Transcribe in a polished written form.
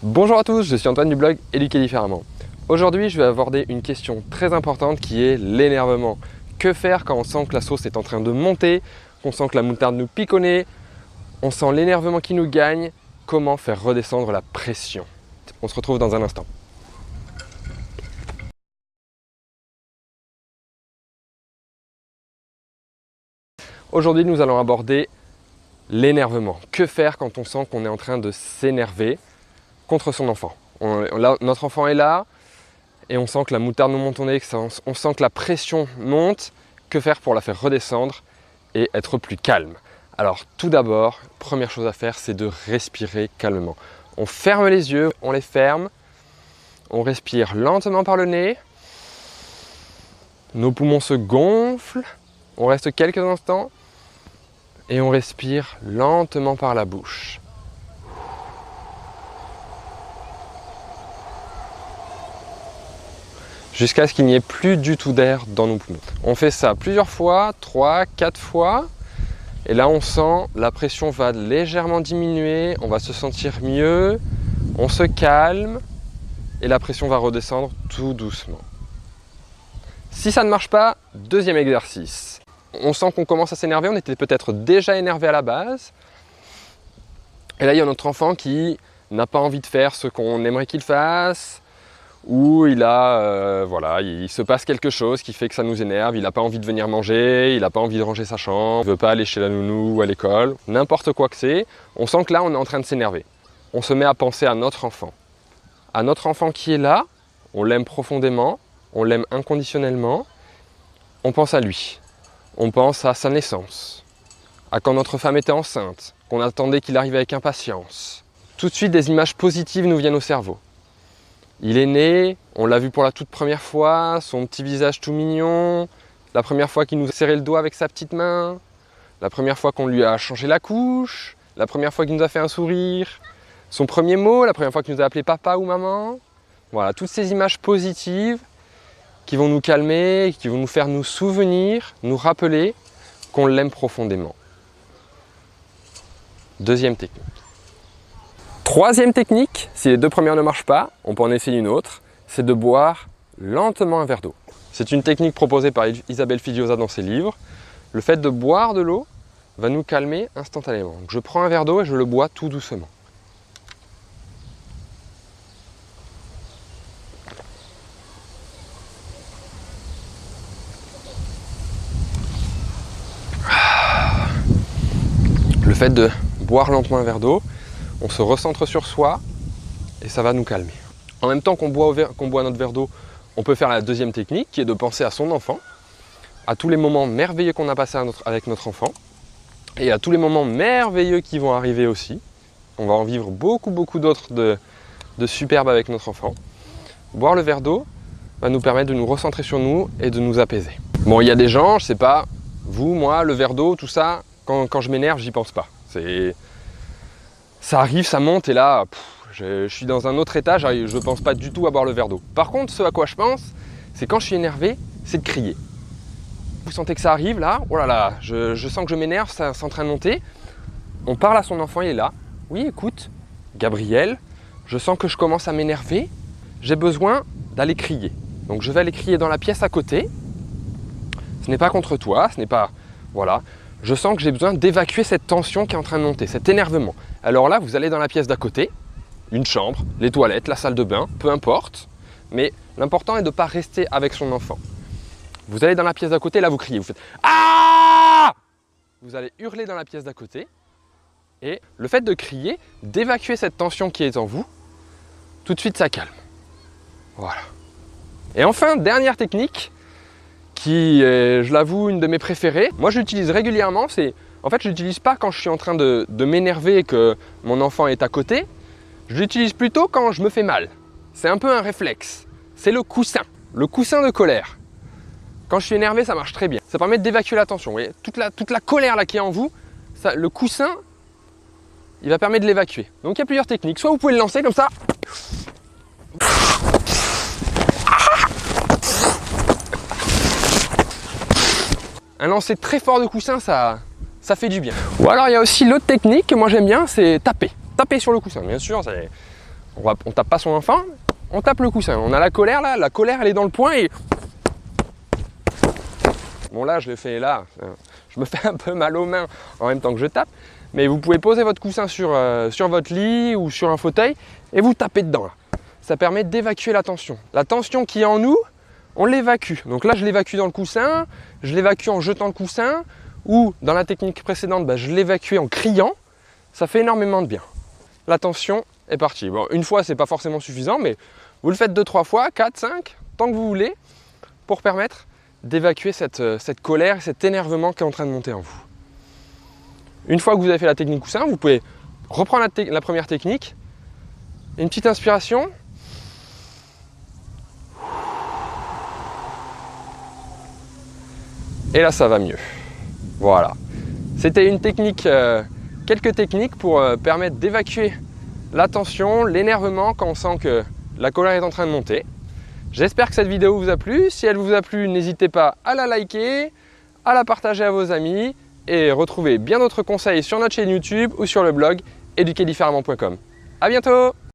Bonjour à tous, je suis Antoine du blog Éduquer différemment. Aujourd'hui, je vais aborder une question très importante qui est l'énervement. Que faire quand on sent que la sauce est en train de monter, qu'on sent que la moutarde nous pique au nez, on sent l'énervement qui nous gagne, comment faire redescendre la pression? On se retrouve dans un instant. Aujourd'hui, nous allons aborder l'énervement. Que faire quand on sent qu'on est en train de s'énerver contre son enfant? Notre enfant est là et on sent que la moutarde nous monte au nez, on sent que la pression monte. Que faire pour la faire redescendre et être plus calme? Alors tout d'abord, première chose à faire, c'est de respirer calmement. On ferme les yeux, on les ferme, on respire lentement par le nez, nos poumons se gonflent, on reste quelques instants et on respire lentement par la bouche. Jusqu'à ce qu'il n'y ait plus du tout d'air dans nos poumons. On fait ça plusieurs fois, 3, 4 fois. Et là, on sent la pression va légèrement diminuer, on va se sentir mieux, on se calme et la pression va redescendre tout doucement. Si ça ne marche pas, deuxième exercice. On sent qu'on commence à s'énerver, on était peut-être déjà énervé à la base. Et là, il y a notre enfant qui n'a pas envie de faire ce qu'on aimerait qu'il fasse, ou il se passe quelque chose qui fait que ça nous énerve, il n'a pas envie de venir manger, il n'a pas envie de ranger sa chambre, il ne veut pas aller chez la nounou ou à l'école, n'importe quoi que c'est, on sent que là on est en train de s'énerver. On se met à penser à notre enfant qui est là, on l'aime profondément, on l'aime inconditionnellement, on pense à lui, on pense à sa naissance, à quand notre femme était enceinte, qu'on attendait qu'il arrive avec impatience. Tout de suite des images positives nous viennent au cerveau. Il est né, on l'a vu pour la toute première fois, son petit visage tout mignon, la première fois qu'il nous serrait le doigt avec sa petite main, la première fois qu'on lui a changé la couche, la première fois qu'il nous a fait un sourire, son premier mot, la première fois qu'il nous a appelé papa ou maman. Voilà, toutes ces images positives qui vont nous calmer, qui vont nous faire nous souvenir, nous rappeler qu'on l'aime profondément. Deuxième technique. Troisième technique, si les deux premières ne marchent pas, on peut en essayer une autre, c'est de boire lentement un verre d'eau. C'est une technique proposée par Isabelle Fidiosa dans ses livres. Le fait de boire de l'eau va nous calmer instantanément. Donc je prends un verre d'eau et je le bois tout doucement. Le fait de boire lentement un verre d'eau, on se recentre sur soi et ça va nous calmer. En même temps qu'on boit notre verre d'eau, on peut faire la deuxième technique qui est de penser à son enfant, à tous les moments merveilleux qu'on a passés avec notre enfant et à tous les moments merveilleux qui vont arriver aussi. On va en vivre beaucoup d'autres de superbes avec notre enfant. Boire le verre d'eau va nous permettre de nous recentrer sur nous et de nous apaiser. Bon, il y a des gens, je sais pas, vous, moi, le verre d'eau, tout ça, quand je m'énerve, j'y pense pas. Ça arrive, ça monte et là, je suis dans un autre état, je ne pense pas du tout à boire le verre d'eau. Par contre, ce à quoi je pense, c'est quand je suis énervé, c'est de crier. Vous sentez que ça arrive là, oh là là, je sens que je m'énerve, c'est en train de monter. On parle à son enfant, il est là. Oui, écoute, Gabriel, je sens que je commence à m'énerver, j'ai besoin d'aller crier. Donc je vais aller crier dans la pièce à côté. Ce n'est pas contre toi, ce n'est pas... Voilà. Je sens que j'ai besoin d'évacuer cette tension qui est en train de monter, cet énervement. Alors là, vous allez dans la pièce d'à côté, une chambre, les toilettes, la salle de bain, peu importe. Mais l'important est de ne pas rester avec son enfant. Vous allez dans la pièce d'à côté, là vous criez, vous faites « Ah !» Vous allez hurler dans la pièce d'à côté. Et le fait de crier, d'évacuer cette tension qui est en vous, tout de suite ça calme. Voilà. Et enfin, dernière technique, qui est, je l'avoue, une de mes préférées. Moi, je l'utilise régulièrement. Je ne l'utilise pas quand je suis en train de m'énerver et que mon enfant est à côté. Je l'utilise plutôt quand je me fais mal. C'est un peu un réflexe. C'est le coussin de colère. Quand je suis énervé, ça marche très bien. Ça permet d'évacuer la tension. Vous voyez, toute la colère là qui est en vous, le coussin, il va permettre de l'évacuer. Donc, il y a plusieurs techniques. Soit vous pouvez le lancer comme ça. Un lancer très fort de coussin, ça fait du bien. Ou alors il y a aussi l'autre technique que moi j'aime bien, c'est taper. Taper sur le coussin. Bien sûr, On tape pas son enfant, on tape le coussin. On a la colère là, la colère elle est dans le poing et... Bon là je le fais là, je me fais un peu mal aux mains en même temps que je tape. Mais vous pouvez poser votre coussin sur votre lit ou sur un fauteuil et vous tapez dedans là. Ça permet d'évacuer la tension. La tension qui est en nous, on l'évacue. Donc là je l'évacue dans le coussin, je l'évacue en jetant le coussin ou dans la technique précédente, je l'évacuais en criant. Ça fait énormément de bien. La tension est partie. Bon, une fois, c'est pas forcément suffisant, mais vous le faites 2-3 fois, 4, 5, tant que vous voulez, pour permettre d'évacuer cette colère, cet énervement qui est en train de monter en vous. Une fois que vous avez fait la technique coussin, vous pouvez reprendre la première technique. Une petite inspiration. Et là, ça va mieux. Voilà. C'était une technique, quelques techniques pour permettre d'évacuer la tension, l'énervement quand on sent que la colère est en train de monter. J'espère que cette vidéo vous a plu. Si elle vous a plu, n'hésitez pas à la liker, à la partager à vos amis et retrouvez bien d'autres conseils sur notre chaîne YouTube ou sur le blog eduquerdifféremment.com. À bientôt!